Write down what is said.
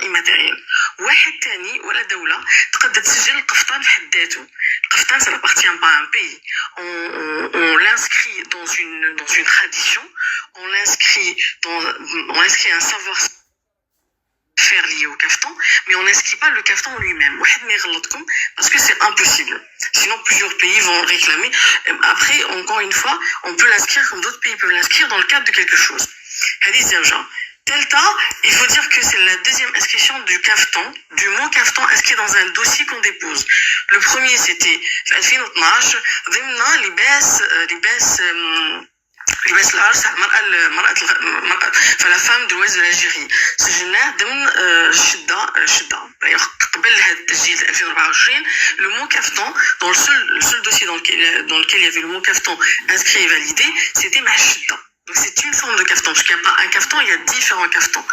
immatériel. واحد تاني ولا دولة تقدر تسجل القفطان في حد ذاته. القفطان ça n'appartient pas à un pays. On l'inscrit dans une tradition, on inscrit un savoir faire lié au kaftan, mais on n'inscrit pas le kaftan lui-même. Parce que c'est impossible. Sinon, plusieurs pays vont réclamer. Après, encore une fois, on peut l'inscrire comme d'autres pays peuvent l'inscrire dans le cadre de quelque chose. Delta, il faut dire que c'est la deuxième inscription du kaftan, du mot kaftan inscrit dans un dossier qu'on dépose. Le premier, c'était 2012, ضمن لباس العرس على المرأة فلا فام دو l'ouest de l'Algérie. سجلناه ضمن الشدة قبل هذا التسجيل 2024. Le mot kaftan, dans le seul dossier dans lequel il y avait le mot kaftan inscrit et validé, c'était مع الشدة. Donc c'est une forme de kaftan, parce qu'il n'y a pas un kaftan, il y a différents kaftans.